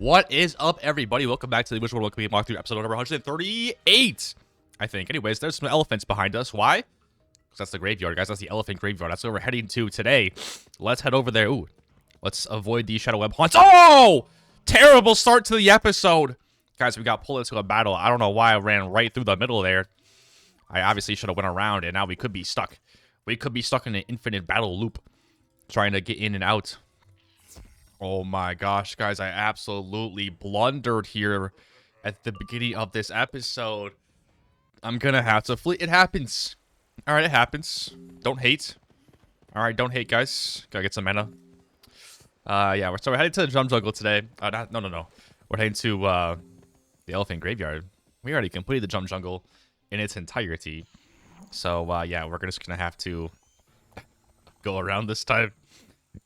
What is up, everybody? Welcome back to the Wizard101 Community Walkthrough, episode number 138, I think. Anyways, there's some elephants behind us. Why? Because that's the graveyard, guys. That's the elephant graveyard. That's where we're heading to today. Let's head over there. Ooh, let's avoid these shadow web haunts. Oh! Terrible start to the episode. Guys, we got pulled into a battle. I don't know why I ran right through the middle there. I obviously should have went around, and now we could be stuck. We could be stuck in an infinite battle loop, trying to get in and out. Oh my gosh, guys, I absolutely blundered here at the beginning of this episode. I'm gonna have to flee. It happens. Alright, it happens. Don't hate. Alright, don't hate, guys. Gotta get some mana. Yeah, we're heading to the drum jungle today. No. We're heading to the elephant graveyard. We already completed the drum jungle in its entirety. So, yeah, we're just gonna have to go around this time.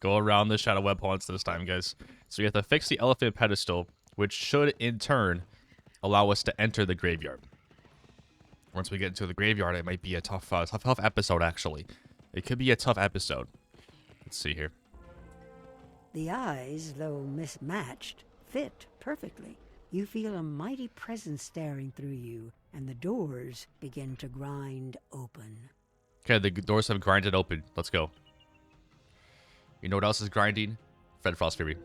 Go around the shadow web haunts this time, guys. So we have to fix the elephant pedestal, which should, in turn, allow us to enter the graveyard. Once we get into the graveyard, it might be a tough episode, actually. It could be a tough episode. Let's see here. The eyes, though mismatched, fit perfectly. You feel a mighty presence staring through you, and the doors begin to grind open. Okay, the doors have grinded open. Let's go. You know what else is grinding? Fred Frost Fury.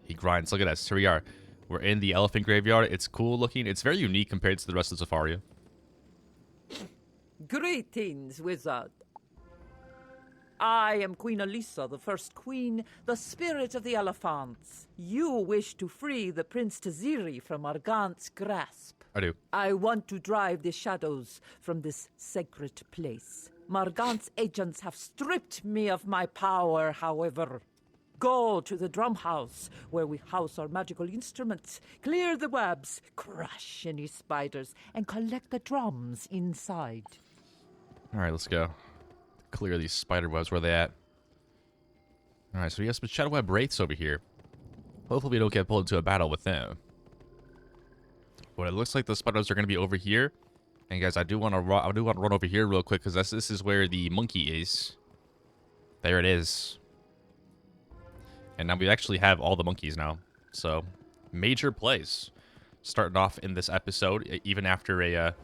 He grinds. Look at us. Here we are. We're in the elephant graveyard. It's cool looking. It's very unique compared to the rest of Zafaria. Greetings, wizard. I am Queen Elisa, the first queen, the spirit of the elephants. You wish to free the Prince Taziri from Argant's grasp. I do. I want to drive the shadows from this sacred place. Margant's agents have stripped me of my power, however. Go to the drum house, where we house our magical instruments, clear the webs, crush any spiders, and collect the drums inside. Alright, let's go. Clear these spider webs. Where are they at? Alright, so we have some shadow web wraiths over here. Hopefully we don't get pulled into a battle with them. But it looks like the spiders are going to be over here. And guys, I do want to run over here real quick, because this is where the monkey is. There it is. And now we actually have all the monkeys now. So, major plays. Starting off in this episode, even after a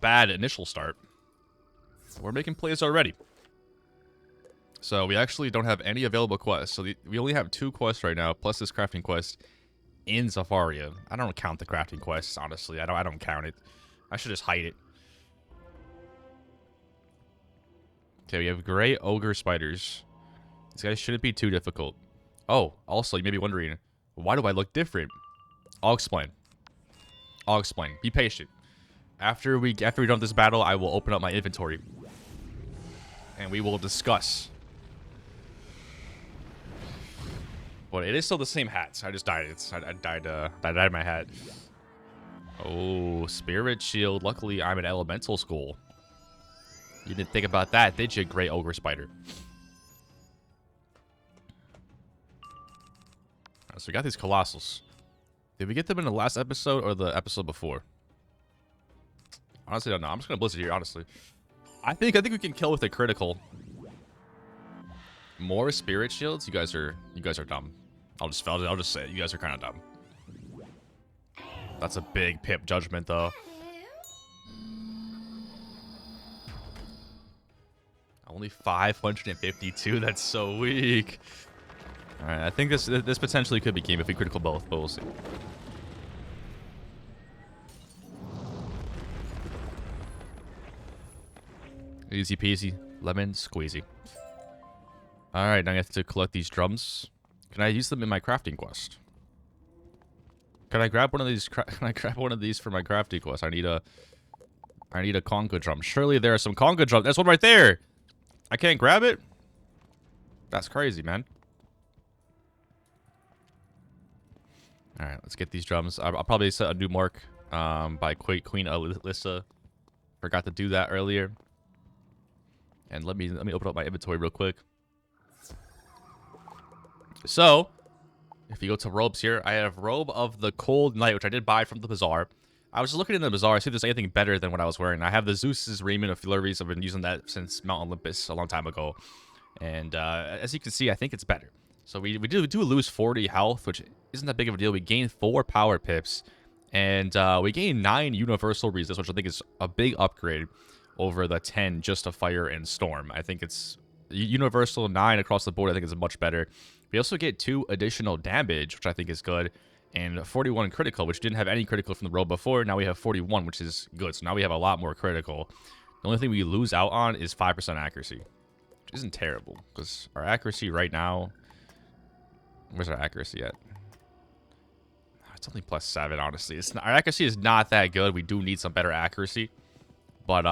bad initial start. We're making plays already. So, we actually don't have any available quests. So, we only have 2 quests right now, plus this crafting quest in Zafaria. I don't count the crafting quests, honestly. I don't count it. I should just hide it. Okay, we have gray ogre spiders. These guys shouldn't be too difficult. Oh, also, you may be wondering, why do I look different? I'll explain. I'll explain. Be patient. After we done this battle, I will open up my inventory. And we will discuss. But it is still the same hats. I just dyed it. I dyed my hat. Oh, Spirit Shield. Luckily, I'm in Elemental School. You didn't think about that, did you, Grey Ogre Spider? So we got these Colossals. Did we get them in the last episode or the episode before? Honestly, I don't know. I'm just gonna Blizzard here, honestly. I think we can kill with a critical. More Spirit Shields? You guys are dumb. I'll just say it. You guys are kind of dumb. That's a big pip judgment, though. Only 552. That's so weak. All right, I think this potentially could be game if we critical both, but we'll see. Easy peasy, lemon squeezy. All right, now I have to collect these drums. Can I use them in my crafting quest? Can I grab one of these? Can I grab one of these for my crafting quest? I need a conga drum. Surely there are some conga drums. There's one right there. I can't grab it. That's crazy, man. All right, let's get these drums. I'll probably set a new mark by Queen Elisa. Forgot to do that earlier. And let me open up my inventory real quick. So, if you go to robes here, I have Robe of the Cold Night, which I did buy from the bazaar. I was just looking in the bazaar, see if there's anything better than what I was wearing. I have the Zeus's Raiment of Flurries. I've been using that since Mount Olympus a long time ago. And as you can see, I think it's better. So we do lose 40 health, which isn't that big of a deal. We gain 4 power pips, and we gain 9 universal resist, which I think is a big upgrade over the 10 just to fire and storm. I think it's universal 9 across the board. I think is much better. We also get 2 additional damage, which I think is good, and 41 critical, which didn't have any critical from the roll before. Now we have 41, which is good. So now we have a lot more critical. The only thing we lose out on is 5% accuracy, which isn't terrible, because our accuracy right now, where's our accuracy at? It's only +7, honestly. Our accuracy is not that good. We do need some better accuracy. But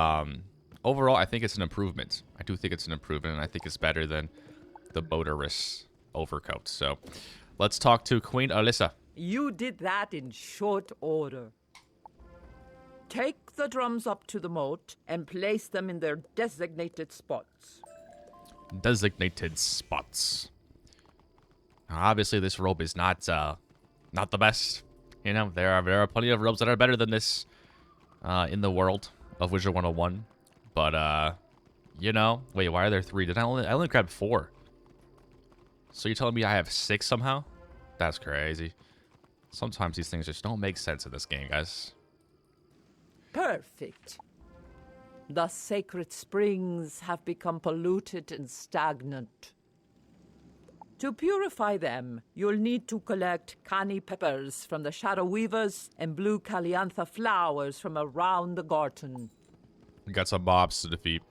overall, I think it's an improvement. I do think it's an improvement, and I think it's better than the motorist overcoat. So let's talk to Queen Alyssa. You did that in short order. Take the drums up to the moat and place them in their designated spots. Designated spots. Obviously, this robe is not the best. You know, there are plenty of robes that are better than this in the world of Wizard101. But you know, wait, why are there 3? I only grabbed 4. So you're telling me I have 6 somehow? That's crazy. Sometimes these things just don't make sense in this game, guys. Perfect. The sacred springs have become polluted and stagnant. To purify them, you'll need to collect canny peppers from the Shadow Weavers and blue Caliantha flowers from around the garden. We got some mobs to defeat.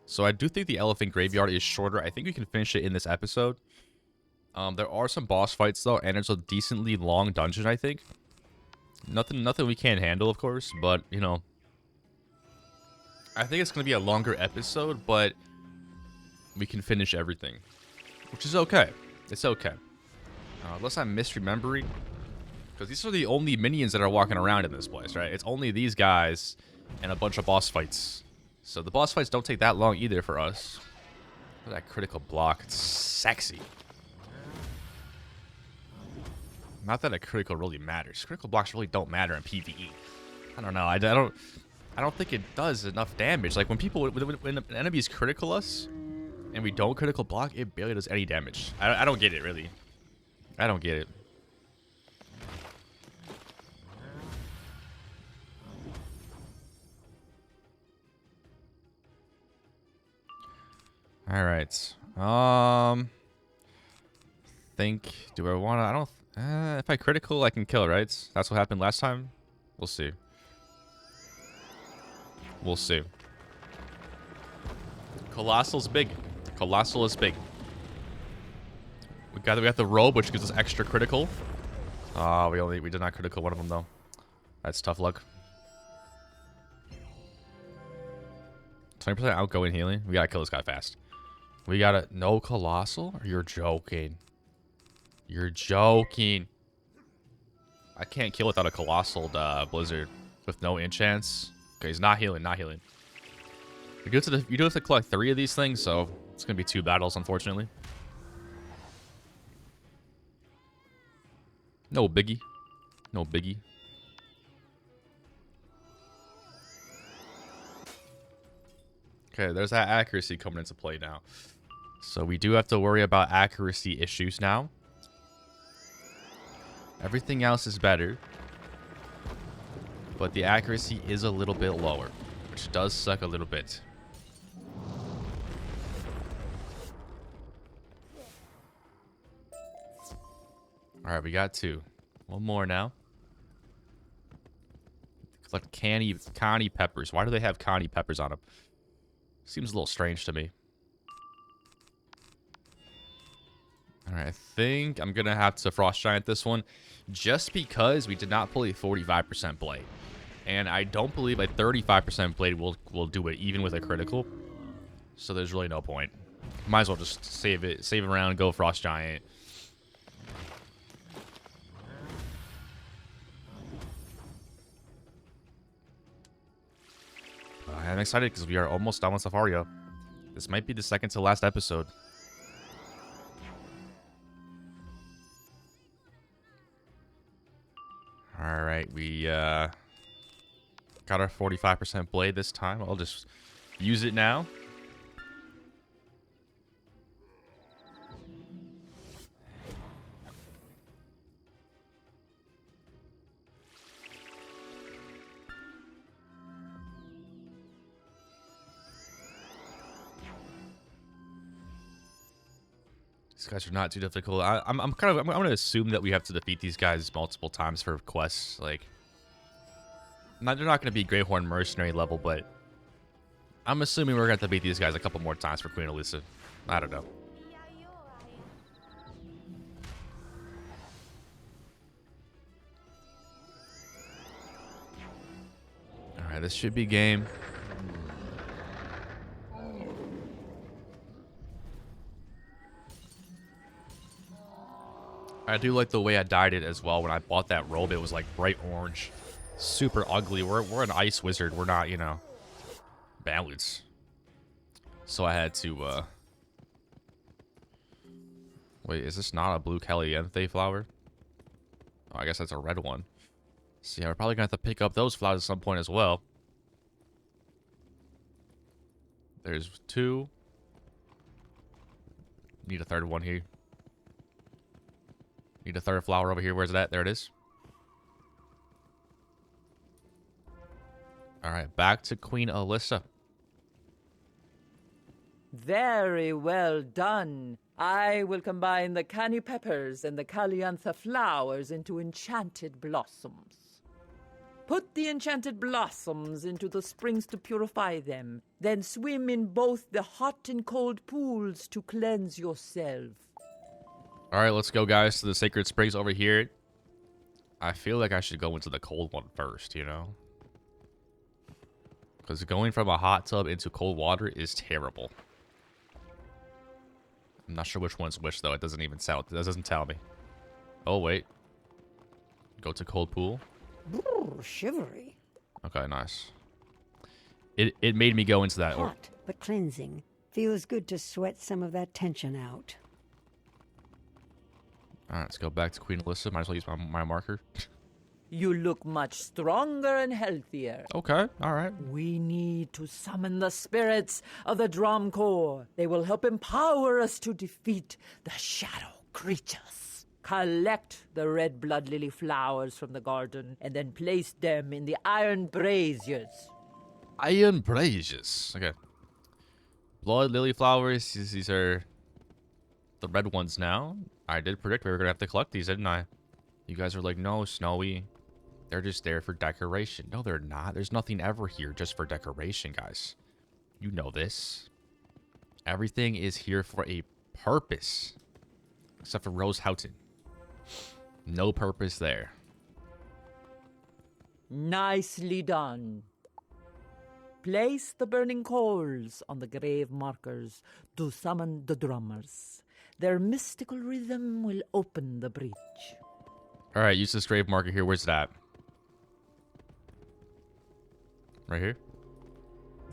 So I do think the elephant graveyard is shorter. I think we can finish it in this episode. There are some boss fights though, and it's a decently long dungeon, I think. Nothing we can't handle, of course, but you know, I think it's gonna be a longer episode, but we can finish everything, which is okay. It's okay. Unless I'm misremembering, because these are the only minions that are walking around in this place, right? It's only these guys and a bunch of boss fights. So the boss fights don't take that long either for us. Look at that critical block. It's sexy. Not that a critical really matters. Critical blocks really don't matter in PvE. I don't know. I don't think it does enough damage. Like when enemies critical us and we don't critical block, it barely does any damage. I don't get it, really. I don't get it. All right. Do I want to? I don't. If I critical, I can kill, right? That's what happened last time. We'll see. We'll see. Colossal's big. Colossal is big. We got the robe, which gives us extra critical. We did not critical one of them though. That's tough luck. 20% outgoing healing. We gotta kill this guy fast. We gotta no colossal. You're joking. You're joking. I can't kill without a colossal blizzard with no enchants. Okay, he's not healing. Not healing. You do have to collect 3 of these things, so it's gonna be 2 battles, unfortunately. No biggie. No biggie. Okay, there's that accuracy coming into play now. So we do have to worry about accuracy issues now. Everything else is better. But the accuracy is a little bit lower, which does suck a little bit. Alright, we got 2. One more now. Collect canny peppers. Why do they have canny peppers on them? Seems a little strange to me. Alright, I think I'm going to have to Frost Giant this one. Just because we did not pull a 45% blade. And I don't believe a 35% blade will do it, even with a critical. So there's really no point. Might as well just save around, go Frost Giant. I'm excited because we are almost done with Safario. This might be the second to last episode. Alright, we got our 45% blade this time. I'll just use it now. These guys are not too difficult. I'm gonna assume that we have to defeat these guys multiple times for quests. Like, they're not gonna be Greyhorn Mercenary level, but I'm assuming we're gonna have to beat these guys a couple more times for Queen Elisa. I don't know. All right, this should be game. I do like the way I dyed it as well. When I bought that robe, it was like bright orange. Super ugly. We're an ice wizard. We're not, you know, balance. So I had to, wait, is this not a blue caliente flower? Oh, I guess that's a red one. So yeah, we're probably gonna have to pick up those flowers at some point as well. There's 2. Need a third one here. Need a third flower over here. Where's that? There it is. Alright, back to Queen Elisa. Very well done. I will combine the canny peppers and the caliantha flowers into enchanted blossoms. Put the enchanted blossoms into the springs to purify them. Then swim in both the hot and cold pools to cleanse yourself. Alright, let's go, guys, to the sacred springs over here. I feel like I should go into the cold one first, you know? Because going from a hot tub into cold water is terrible. I'm not sure which one's which, though. It doesn't even sound. It doesn't tell me. Oh, wait. Go to cold pool. Brr, shivery. Okay, nice. It made me go into that. Hot, but cleansing. Feels good to sweat some of that tension out. Alright, let's go back to Queen Elisa. Might as well use my marker. You look much stronger and healthier. Okay, alright. We need to summon the spirits of the Drum Corps. They will help empower us to defeat the shadow creatures. Collect the red blood lily flowers from the garden and then place them in the iron braziers. Iron braziers. Okay. Blood lily flowers. These are the red ones now. I did predict we were going to have to collect these, didn't I? You guys are like, no, Snowy. They're just there for decoration. No, they're not. There's nothing ever here just for decoration, guys. You know this. Everything is here for a purpose. Except for Rose Houghton. No purpose there. Nicely done. Place the burning coals on the grave markers to summon the drummers. Their mystical rhythm will open the breach. Alright, use this grave marker here. Where's that? Right here?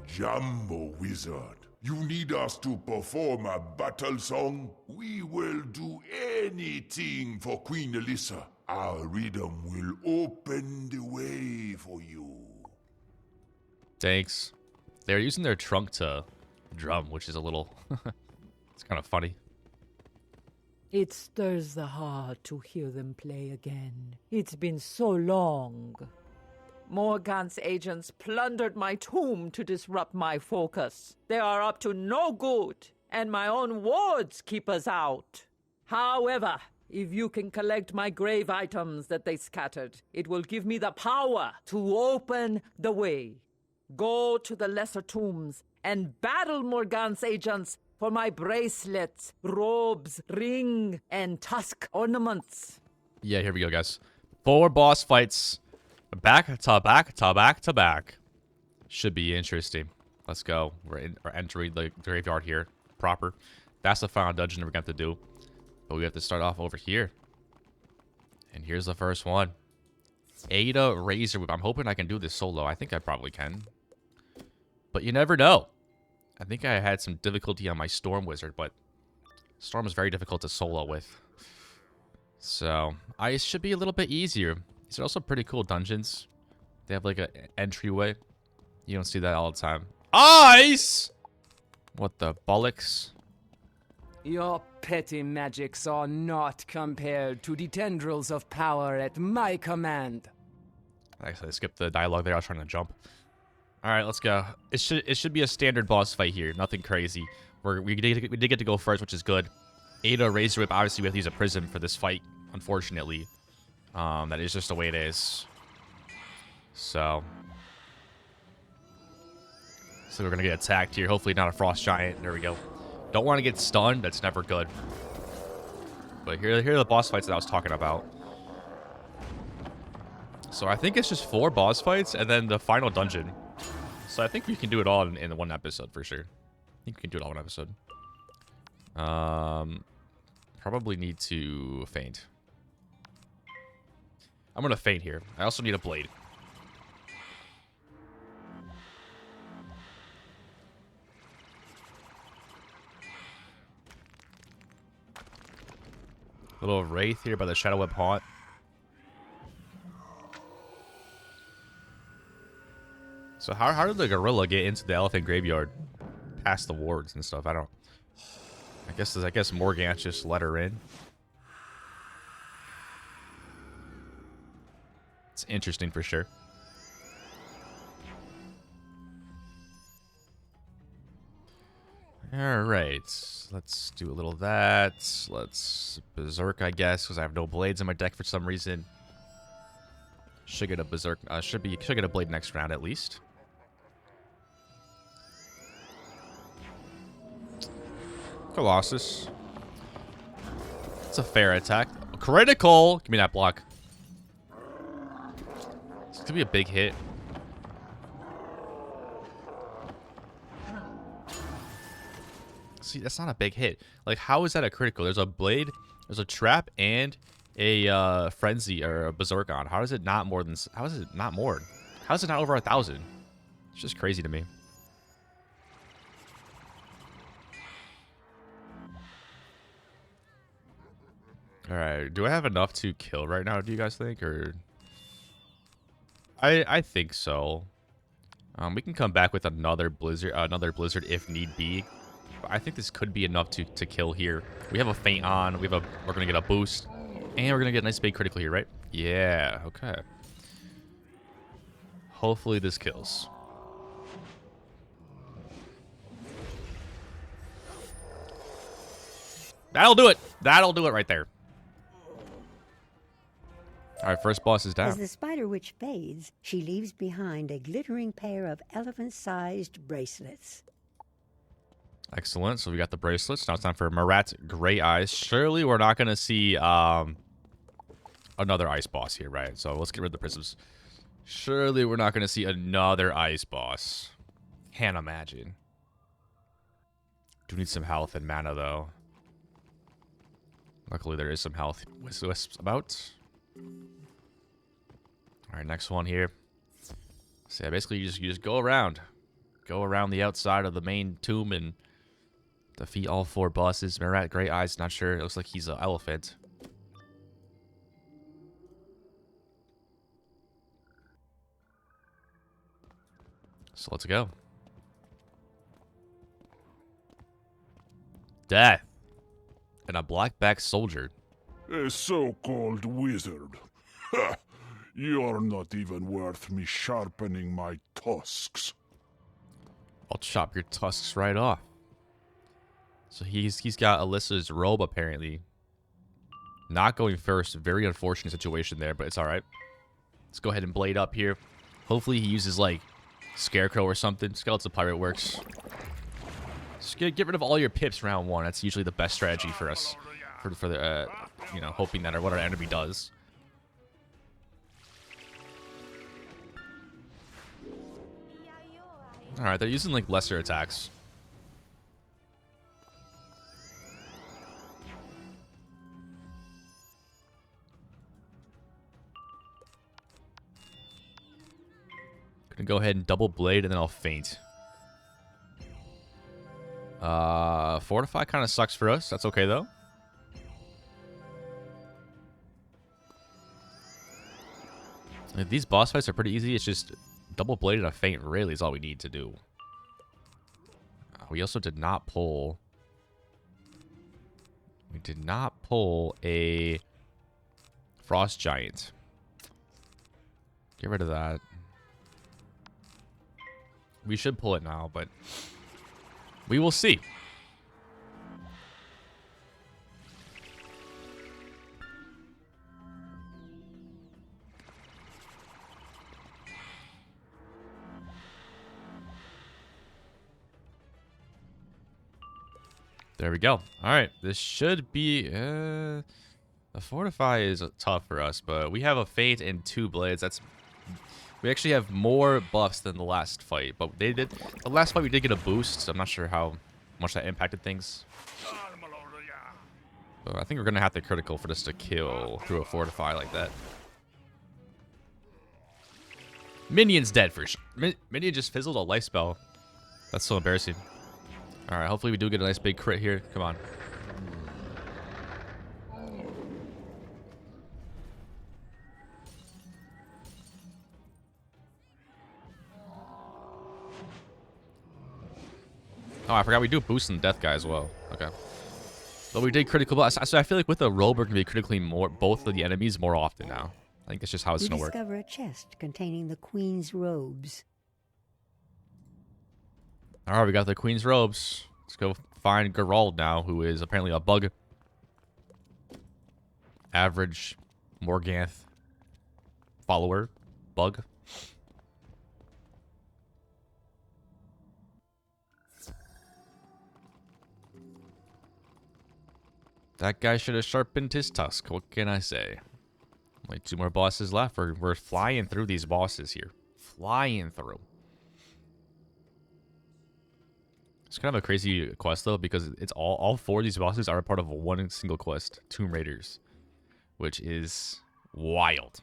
Jumbo Wizard, you need us to perform a battle song? We will do anything for Queen Elisa. Our rhythm will open the way for you. Thanks. They're using their trunk to drum, which is a little... it's kind of funny. It stirs the heart to hear them play again. It's been so long. Morgant's agents plundered my tomb to disrupt my focus. They are up to no good, and my own wards keep us out. However, if you can collect my grave items that they scattered, it will give me the power to open the way. Go to the lesser tombs and battle Morgant's agents for my bracelets, robes, ring, and tusk ornaments. Yeah, here we go, guys. 4 boss fights. Back to back to back to back. Should be interesting. Let's go. We're entering the graveyard here. Proper. That's the final dungeon we're going to have to do. But we have to start off over here. And here's the first one. Ada Razor Whip. I'm hoping I can do this solo. I think I probably can. But you never know. I think I had some difficulty on my Storm Wizard, but Storm is very difficult to solo with. So, Ice should be a little bit easier. These are also pretty cool dungeons. They have like an entryway. You don't see that all the time. Ice! What the bollocks? Your petty magics are not compared to the tendrils of power at my command. Actually, I skipped the dialogue there. I was trying to jump. All right, let's go. It should be a standard boss fight here. Nothing crazy. We did get to go first, which is good. Ada Razor Whip, obviously we have to use a prism for this fight, unfortunately. That is just the way it is. So we're going to get attacked here. Hopefully not a Frost Giant. There we go. Don't want to get stunned. That's never good. But here are the boss fights that I was talking about. So I think it's just 4 boss fights and then the final dungeon. So I think we can do it all in one episode for sure. I think we can do it all in one episode. Probably need to feint. I'm going to feint here. I also need a blade. Little wraith here by the Shadow Web Haunt. So how did the gorilla get into the elephant graveyard past the wards and stuff? I guess Morgant just let her in. It's interesting for sure. Alright, let's do a little of that. Let's Berserk, I guess, because I have no blades in my deck for some reason. Should get a Berserk, should get a blade next round at least. Colossus. It's a fair attack. Critical! Give me that block. It's gonna be a big hit. See, that's not a big hit. Like, how is that a critical? There's a blade, there's a trap, and a frenzy or a berserk on. How is it not more than? How is it not more? How is it not over 1,000? It's just crazy to me. All right, do I have enough to kill right now? Do you guys think, or? I think so. We can come back with another blizzard if need be. I think this could be enough to kill here. We have a feint on. We're gonna get a boost, and we're gonna get a nice big critical here, right? Yeah. Okay. Hopefully this kills. That'll do it. That'll do it right there. All right, first boss is down. As the Spider Witch fades, she leaves behind a glittering pair of elephant-sized bracelets. Excellent. So we got the bracelets. Now it's time for Marat Gray Eyes. Surely we're not going to see another ice boss here, right? So let's get rid of the prisms. Surely we're not going to see another ice boss. Can't imagine. Do need some health and mana, though. Luckily, there is some health wisps about. All right, next one here. So yeah, basically, you just go around the outside of the main tomb and defeat all 4 bosses. Marat Gray Eyes, not sure. It looks like he's an elephant. So let's go. Death. And a black-backed soldier. A so-called wizard. Ha! You're not even worth me sharpening my tusks. I'll chop your tusks right off. So he's got Alyssa's robe, apparently. Not going first. Very unfortunate situation there, but it's alright. Let's go ahead and blade up here. Hopefully he uses, like, Scarecrow or something. Skeleton Pirate works. Just get rid of all your pips round 1. That's usually the best strategy for us. For the, you know, hoping that what our enemy does. Alright, they're using, like, lesser attacks. Gonna go ahead and double blade, and then I'll feint. Fortify kind of sucks for us. That's okay, though. These boss fights are pretty easy. It's just double blade and a feint really is all we need to do. We also did not pull... We did not pull a Frost Giant. Get rid of that. We should pull it now, but we will see. There we go. All right. This should be... the Fortify is tough for us, but we have a Fate and 2 Blades. That's... We actually have more buffs than the last fight, but they did... The last fight we did get a boost, so I'm not sure how much that impacted things. But I think we're going to have to critical for this to kill through a Fortify like that. Minion's dead for sure. Minion just fizzled a life spell. That's so embarrassing. Alright, hopefully we do get a nice big crit here. Come on. Oh, I forgot we do boost in the death guy as well. Okay. But we did critical blast. So I feel like with the robe, we're going to be critically more both of the enemies more often now. I think that's just how it's going to work. You discover a chest containing the queen's robes. Alright, we got the queen's robes. Let's go find Geralt now, who is apparently a bug. Average Morganth follower. Bug. That guy should have sharpened his tusk. What can I say? Only 2 more bosses left. We're flying through these bosses here. Flying through. It's kind of a crazy quest though, because it's all 4 of these bosses are a part of one single quest, Tomb Raiders, which is wild.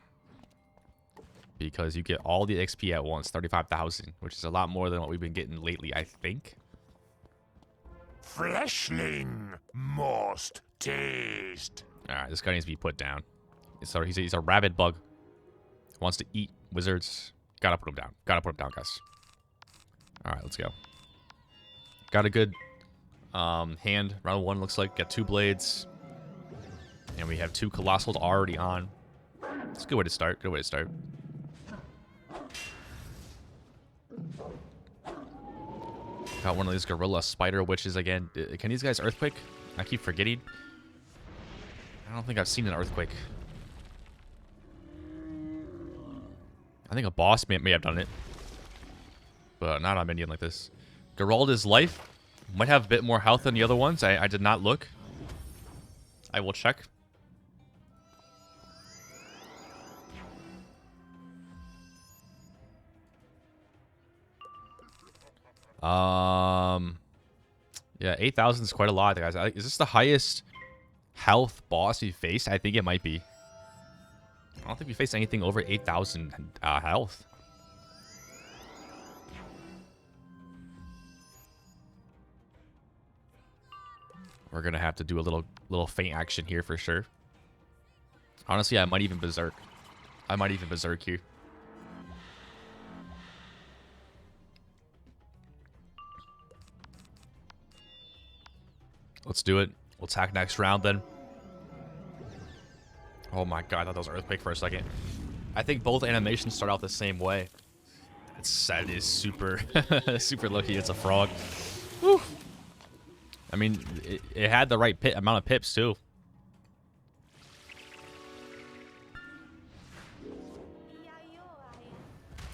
Because you get all the XP at once, 35,000, which is a lot more than what we've been getting lately, I think. Fleshling must taste. All right, this guy needs to be put down. He's a rabid bug. Wants to eat wizards. Gotta put him down. Gotta put him down, guys. All right, let's go. Got a good hand. Round 1 looks like. Got 2 blades. And we have 2 colossals already on. It's a good way to start. Good way to start. Got one of these gorilla spider witches again. Can these guys earthquake? I keep forgetting. I don't think I've seen an earthquake. I think a boss may have done it. But not on a minion like this. Geralda's life might have a bit more health than the other ones. I did not look. I will check. Yeah, 8,000 is quite a lot, guys. Is this the highest health boss we faced? I think it might be. I don't think we faced anything over 8,000 health. We're gonna have to do a little feint action here for sure. Honestly, I might even berserk. I might even berserk here. Let's do it. We'll attack next round then. Oh my god, I thought that was an earthquake for a second. I think both animations start out the same way. That is super, super lucky. It's a frog. Whew. I mean, it had the right amount of pips too.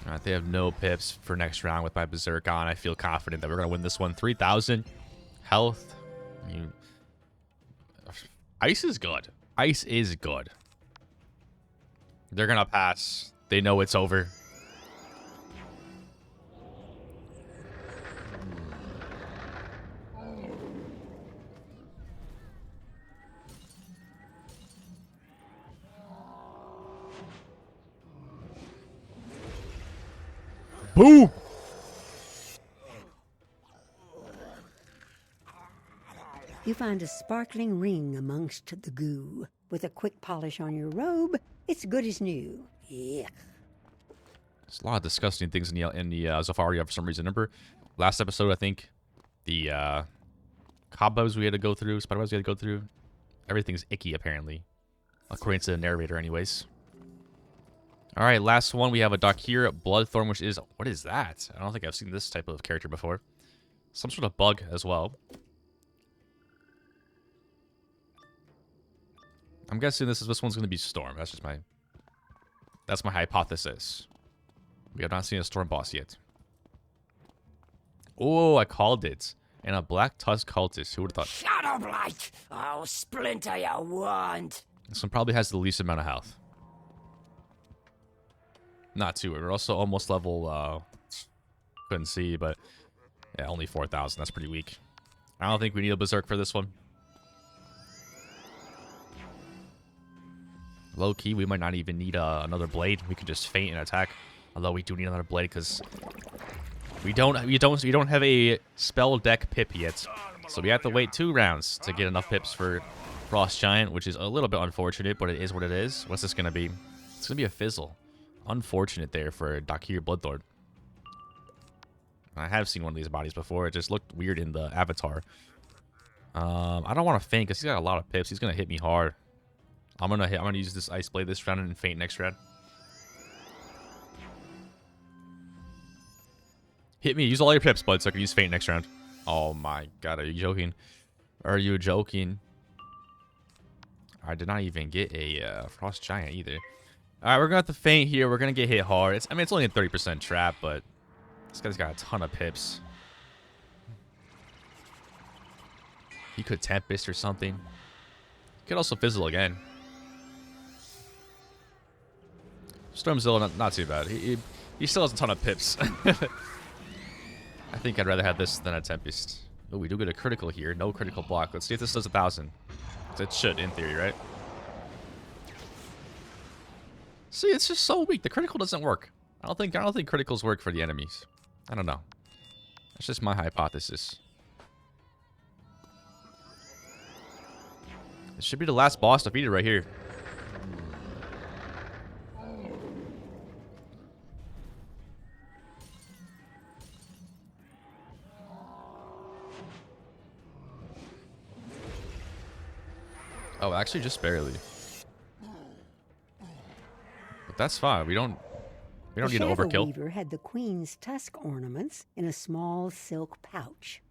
Alright, they have no pips for next round with my berserk on. I feel confident that we're going to win this one. 3,000 health. Ice is good. Ice is good. They're going to pass. They know it's over. Boom! You find a sparkling ring amongst the goo. With a quick polish on your robe, it's good as new. Yeah. There's a lot of disgusting things in the Zafaria for some reason. Remember last episode, I think, the cobwebs we had to go through, spiderwebs we had to go through. Everything's icky, apparently. According to the narrator, anyways. Alright, last one. We have a Dakir Bloodthorn, which is... What is that? I don't think I've seen this type of character before. Some sort of bug as well. I'm guessing this one's going to be Storm. That's just my... That's my hypothesis. We have not seen a Storm boss yet. Oh, I called it. And a black tusk cultist. Who would have thought? Shadow Blight! I'll splinter your wand! This one probably has the least amount of health. Not too. We're also almost level, couldn't see, but yeah, only 4,000. That's pretty weak. I don't think we need a Berserk for this one. Low key, we might not even need another blade. We could just feint and attack. Although we do need another blade because we don't have a spell deck pip yet. So we have to wait 2 rounds to get enough pips for Frost Giant, which is a little bit unfortunate, but it is what it is. What's this gonna be? It's gonna be a fizzle. Unfortunate there for Dakir Bloodlord. I have seen one of these bodies before. It just looked weird in the avatar. I don't want to feint because he's got a lot of pips. He's gonna hit me hard. I'm gonna use this ice blade this round and feint next round. Hit me. Use all your pips, bud, so I can use feint next round. Oh my god, are you joking? Are you joking? I did not even get a Frost Giant either. Alright, we're gonna have to feint here. We're gonna get hit hard. It's only a 30% trap, but this guy's got a ton of pips. He could Tempest or something. He could also fizzle again. Stormzilla, not too bad. He still has a ton of pips. I think I'd rather have this than a Tempest. Oh, we do get a critical here. No critical block. Let's see if this does 1,000. It should, in theory, right? See, it's just so weak. The critical doesn't work. I don't think criticals work for the enemies. I don't know. That's just my hypothesis. It should be the last boss defeated right here. Oh, actually, just barely. But that's fine. We don't need to overkill. The Weaver had the queen's tusk ornaments in a small silk pouch.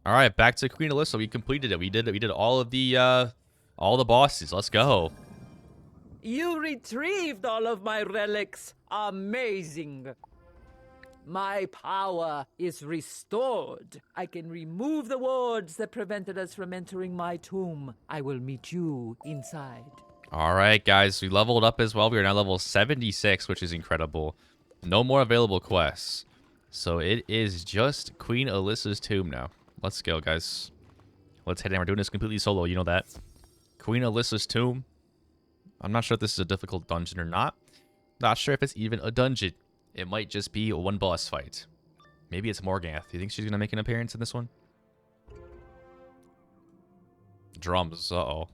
All right, back to Queen Alyssa. We completed it. We did all of the bosses. Let's go. You retrieved all of my relics. Amazing. My power is restored. I can remove the wards that prevented us from entering my tomb. I will meet you inside. All right, guys. We leveled up as well. We are now level 76, which is incredible. No more available quests. So it is just Queen Alyssa's tomb now. Let's go, guys. Let's head in. We're doing this completely solo. You know that. Queen Alyssa's tomb. I'm not sure if this is a difficult dungeon or not. Not sure if it's even a dungeon. It might just be a one boss fight. Maybe it's Morganth. Do you think she's going to make an appearance in this one? Drums. Uh-oh.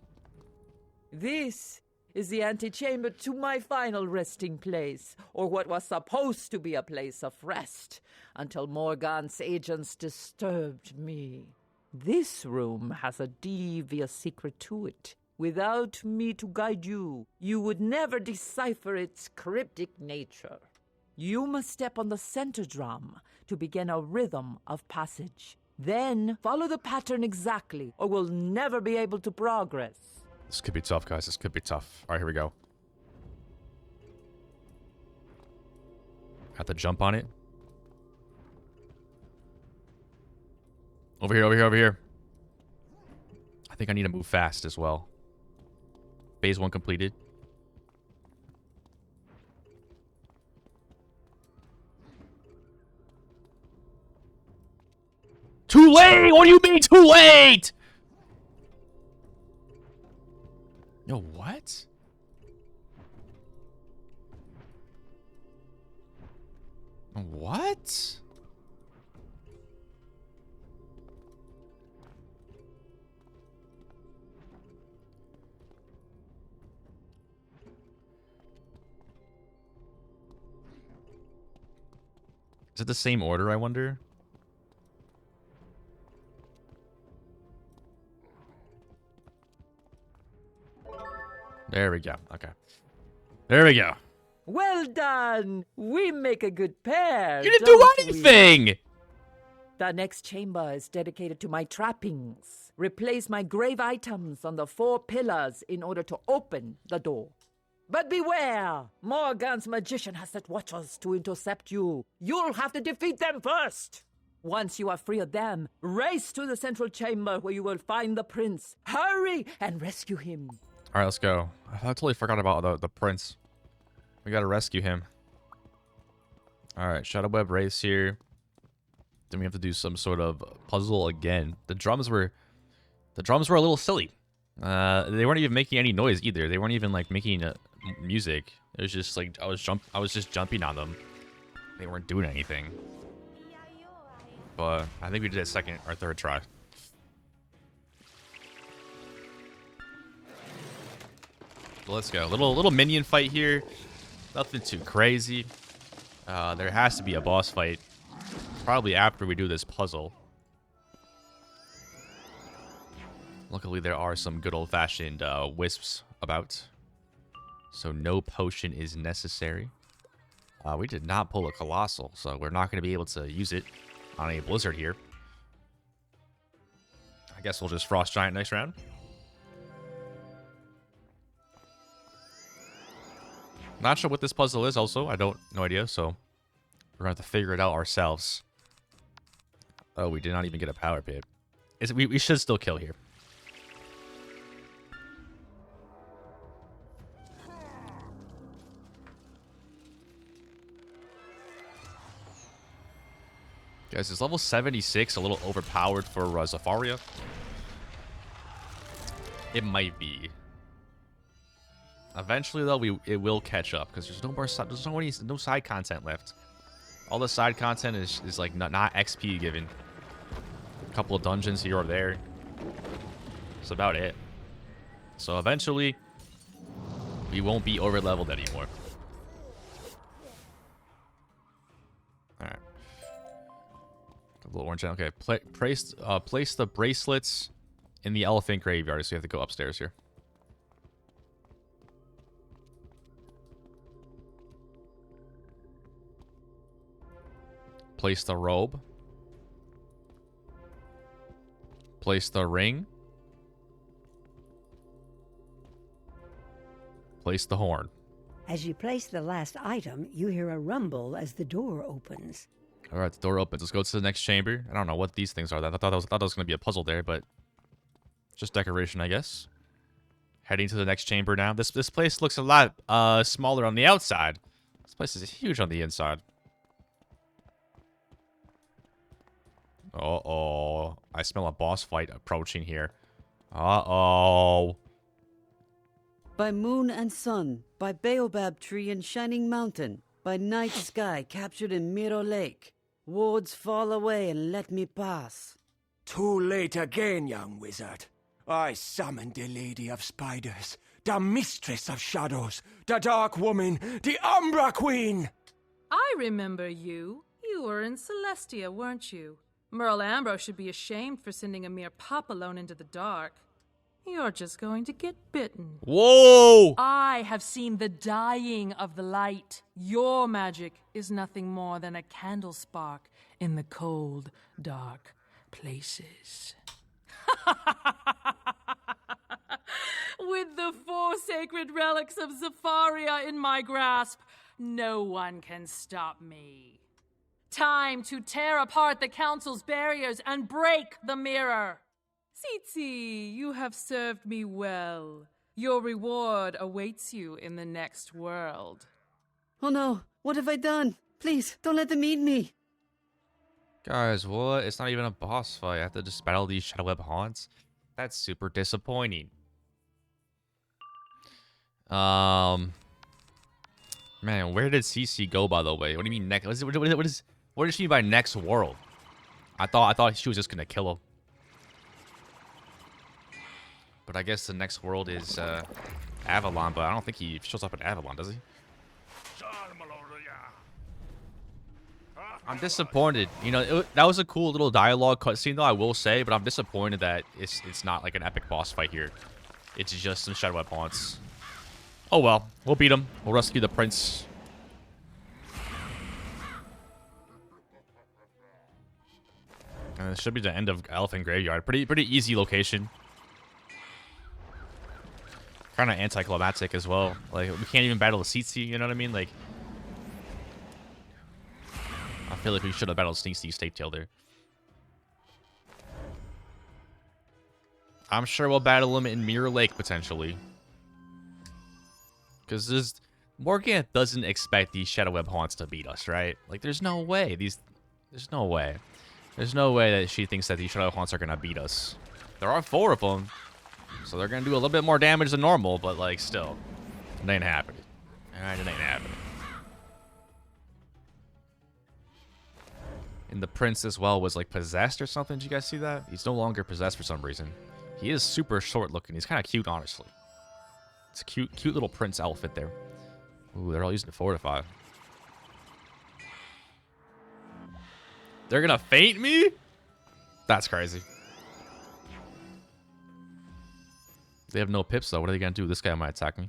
This is the antechamber to my final resting place, or what was supposed to be a place of rest, until Morgan's agents disturbed me. This room has a devious secret to it. Without me to guide you, you would never decipher its cryptic nature. You must step on the center drum to begin a rhythm of passage. Then follow the pattern exactly, or we'll never be able to progress. This could be tough, guys. This could be tough. All right, here we go. Have to jump on it. Over here, over here, over here. I think I need to move fast as well. Phase 1 completed. Too late! What do you mean too late? No, what? What? Is it the same order, I wonder? There we go. Okay. There we go. Well done! We make a good pair. You didn't do don't we? anything! The next chamber is dedicated to my trappings. Replace my grave items on the 4 pillars in order to open the door. But beware! Morgan's magician has set watchers to intercept you. You'll have to defeat them first! Once you are free of them, race to the central chamber where you will find the prince. Hurry and rescue him. All right, let's go. I totally forgot about the prince. We gotta rescue him. All right, Shadow Web race here. Then we have to do some sort of puzzle again. The drums were a little silly. They weren't even making any noise either. They weren't even like making music. It was just like I was just jumping on them. They weren't doing anything. But I think we did it second or third try. Let's go. Little minion fight here. Nothing too crazy. There has to be a boss fight. Probably after we do this puzzle. Luckily, there are some good old-fashioned wisps about. So no potion is necessary. We did not pull a Colossal, so we're not going to be able to use it on a Blizzard here. I guess we'll just Frost Giant next round. Not sure what this puzzle is also. No idea, so we're going to have to figure it out ourselves. Oh, we did not even get a power pit. We should still kill here. Guys, is level 76 a little overpowered for Zafaria? It might be. Eventually, though, it will catch up because there's no side content left. All the side content is like not XP given. A couple of dungeons here or there. That's about it. So eventually, we won't be over leveled anymore. All right. A little orange. Okay, place the bracelets in the elephant graveyard. So you have to go upstairs here. Place the robe. Place the ring. Place the horn. As you place the last item, you hear a rumble as the door opens. All right, the door opens. Let's go to the next chamber. I don't know what these things are. I thought that was going to be a puzzle there, but just decoration, I guess. Heading to the next chamber now. This place looks a lot smaller on the outside. This place is huge on the inside. Uh-oh. I smell a boss fight approaching here. Uh-oh. By moon and sun, by baobab tree and shining mountain, by night sky captured in Miro Lake, wards fall away and let me pass. Too late again, young wizard. I summoned the Lady of Spiders, the Mistress of Shadows, the Dark Woman, the Umbra Queen! I remember you. You were in Celestia, weren't you? Merle Ambrose should be ashamed for sending a mere pup alone into the dark. You're just going to get bitten. Whoa! I have seen the dying of the light. Your magic is nothing more than a candle spark in the cold, dark places. With the 4 sacred relics of Zafaria in my grasp, no one can stop me. Time to tear apart the council's barriers and break the mirror. Tsitsi, you have served me well. Your reward awaits you in the next world. Oh no, what have I done? Please, don't let them eat me. Guys, what? It's not even a boss fight. I have to just battle these Shadow Web haunts. That's super disappointing. Man, where did CC go, by the way? What do you mean next? What does she mean by next world? I thought she was just gonna kill him. But I guess the next world is Avalon, but I don't think he shows up in Avalon, does he? I'm disappointed. You know, that was a cool little dialogue cutscene, though, I will say, but I'm disappointed that it's not like an epic boss fight here. It's just some Shadow Web haunts. Oh well, we'll beat him. We'll rescue the prince. And this should be the end of Elephant Graveyard. Pretty easy location. Kind of anticlimactic as well. Like, we can't even battle the Tsitsi, you know what I mean? Like, I feel like we should have battled Sneak Sneak Tail there. I'm sure we'll battle him in Mirror Lake, potentially. Because Morgana doesn't expect these Shadow Web Haunts to beat us, right? Like, there's no way. There's no way. There's no way that she thinks that these Shadow Haunts are going to beat us. There are 4 of them. So they're going to do a little bit more damage than normal, but, like, still. It ain't happening. Alright, it ain't happening. And the prince as well was, like, possessed or something. Did you guys see that? He's no longer possessed for some reason. He is super short looking. He's kind of cute, honestly. It's a cute little prince outfit there. Ooh, they're all using the fortify. They're gonna feint me? That's crazy. They have no pips, though. What are they gonna do? This guy might attack me.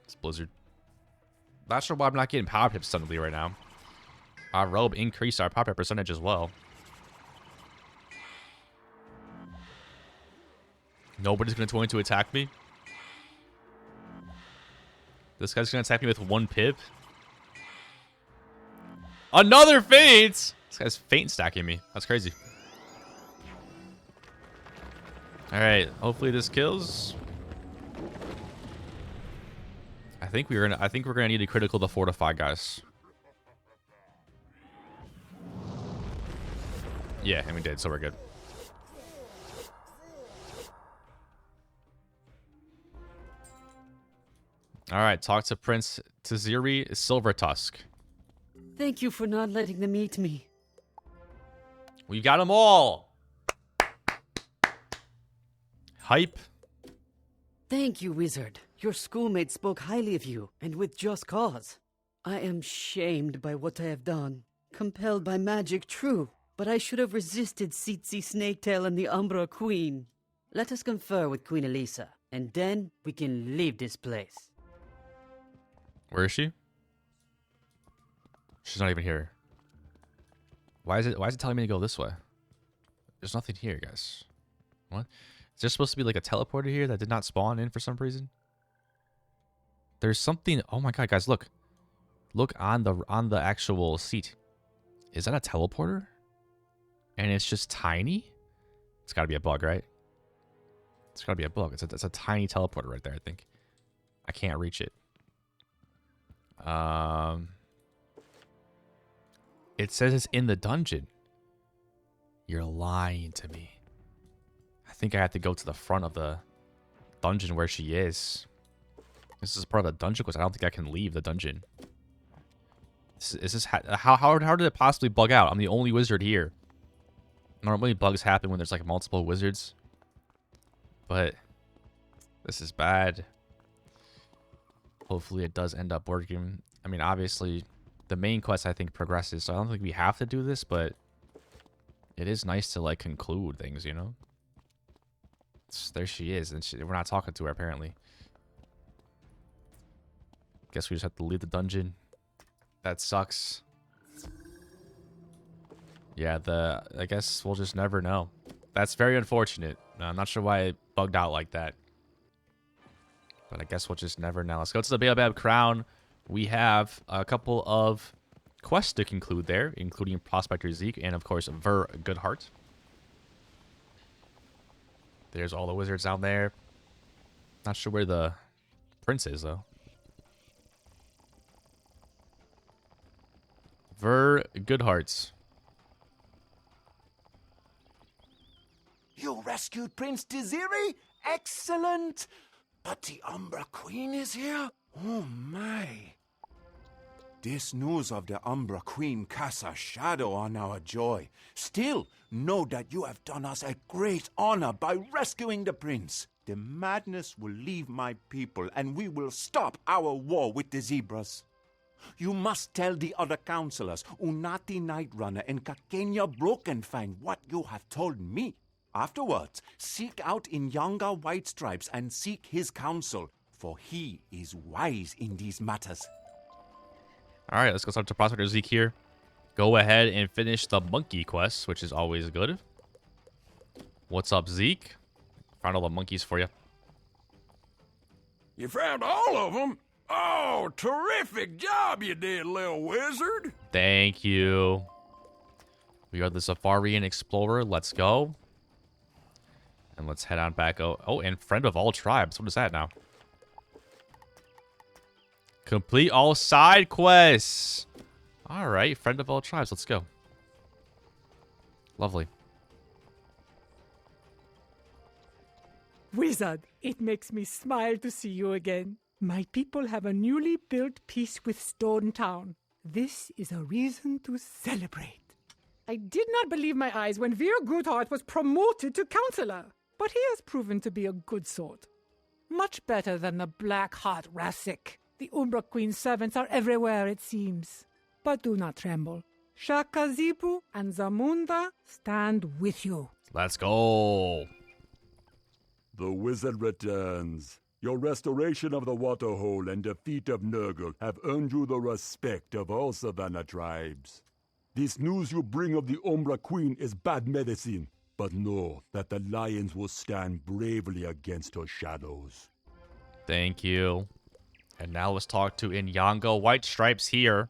It's Blizzard. Not sure why I'm not getting power pips suddenly right now. Our robe increased our power pip percentage as well. Nobody's going to attack me. This guy's going to attack me with 1 pip. Another feint! This guy's feint stacking me. That's crazy. Alright, hopefully this kills. I think we're gonna need a critical to fortify, guys. Yeah, and we did, so we're good. Alright, talk to Prince Taziri Silvertusk. Thank you for not letting them eat me. We got them all! Hype. Thank you, Wizard. Your schoolmates spoke highly of you, and with just cause. I am shamed by what I have done. Compelled by magic, true, but I should have resisted Tsitsi Snaketail and the Umbra Queen. Let us confer with Queen Elisa, and then we can leave this place. Where is she? She's not even here. Why is it telling me to go this way? There's nothing here, guys. What? Is there supposed to be like a teleporter here that did not spawn in for some reason? There's something. Oh my god, guys, look. Look on the actual seat. Is that a teleporter? And it's just tiny? It's got to be a bug, right? It's got to be a bug. It's a tiny teleporter right there, I think. I can't reach it. It says it's in the dungeon. You're lying to me. I think I have to go to the front of the dungeon where she is. This is part of the dungeon quest. I don't think I can leave the dungeon. How did it possibly bug out? I'm the only wizard here. Normally bugs happen when there's like multiple wizards. But this is bad. Hopefully it does end up working. I mean, obviously the main quest I think progresses, so I don't think we have to do this, but it is nice to like conclude things, you know? There she is, and we're not talking to her apparently. Guess we just have to leave the dungeon. That sucks. Yeah, I guess we'll just never know. That's very unfortunate. I'm not sure why it bugged out like that. But I guess we'll just never know. Let's go to the Baobab Crown. We have a couple of quests to conclude there, including Prospector Zeke and, of course, Ver Goodheart. There's all the wizards down there. Not sure where the prince is, though. Ver Goodhearts. You rescued Prince Taziri? Excellent! But the Umbra Queen is here? Oh my. This news of the Umbra Queen casts a shadow on our joy. Still, know that you have done us a great honor by rescuing the prince. The madness will leave my people, and we will stop our war with the zebras. You must tell the other counselors, Unati Nightrunner and Kakenya Brokenfang, what you have told me. Afterwards, seek out Inyanga White Stripes and seek his counsel, for he is wise in these matters. All right, let's go start to Prospector Zeke here. Go ahead and finish the monkey quest, which is always good. What's up, Zeke? Found all the monkeys for you. You found all of them? Oh, terrific job you did, little wizard. Thank you. We are the Safarian Explorer. Let's go. And let's head on back. Oh, and friend of all tribes. What is that now? Complete all side quests. All right, friend of all tribes. Let's go. Lovely. Wizard, it makes me smile to see you again. My people have a newly built peace with Stone Town. This is a reason to celebrate. I did not believe my eyes when Veer Goodheart was promoted to counselor, but he has proven to be a good sort. Much better than the Black Heart Rasik. The Umbra Queen's servants are everywhere, it seems. But do not tremble. Shaka Zipu and Zamunda stand with you. Let's go. The wizard returns. Your restoration of the waterhole and defeat of Nurgle have earned you the respect of all Savannah tribes. This news you bring of the Umbra Queen is bad medicine, but know that the lions will stand bravely against her shadows. Thank you. And now let's talk to Inyango. White Stripes here.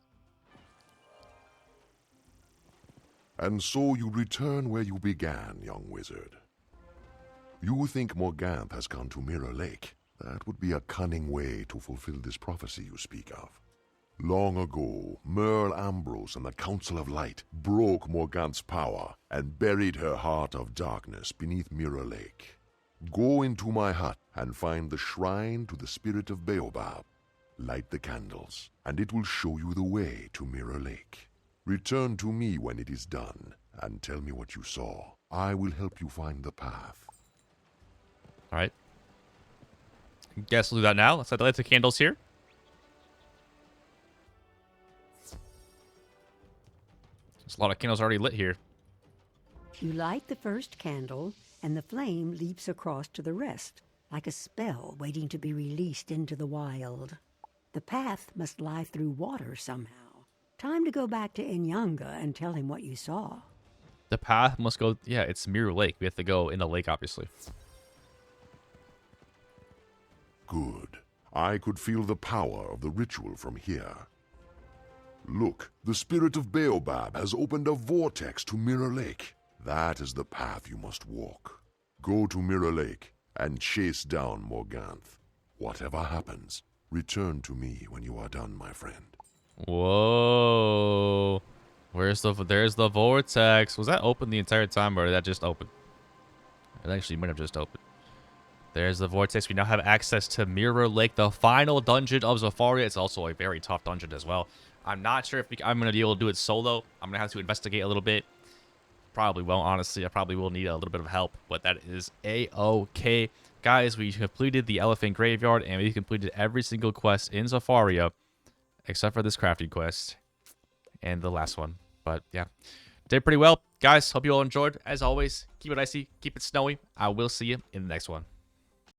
And so you return where you began, young wizard. You think Morganth has gone to Mirror Lake. That would be a cunning way to fulfill this prophecy you speak of. Long ago, Merle Ambrose and the Council of Light broke Morganth's power and buried her heart of darkness beneath Mirror Lake. Go into my hut and find the shrine to the spirit of Baobab. Light the candles, and it will show you the way to Mirror Lake. Return to me when it is done, and tell me what you saw. I will help you find the path. All right. Guess we'll do that now. Let's light the candles here. There's a lot of candles already lit here. You light the first candle, and the flame leaps across to the rest, like a spell waiting to be released into the wild. The path must lie through water somehow. Time to go back to Inyanga and tell him what you saw. The path must go... Yeah, it's Mirror Lake. We have to go in the lake, obviously. Good. I could feel the power of the ritual from here. Look, the spirit of Baobab has opened a vortex to Mirror Lake. That is the path you must walk. Go to Mirror Lake and chase down Morganth. Whatever happens, return to me when you are done, my friend. Whoa. There's the vortex. Was that open the entire time, or did that just open? It actually might have just opened. There's the vortex. We now have access to Mirror Lake, the final dungeon of Zafaria. It's also a very tough dungeon as well. I'm not sure if I'm going to be able to do it solo. I'm going to have to investigate a little bit. Probably won't, honestly. I probably will need a little bit of help, but that is A-OK. Guys, we completed the Elephant Graveyard, and we completed every single quest in Zafaria, except for this crafting quest and the last one. But yeah, did pretty well. Guys, hope you all enjoyed. As always, keep it icy, keep it snowy. I will see you in the next one.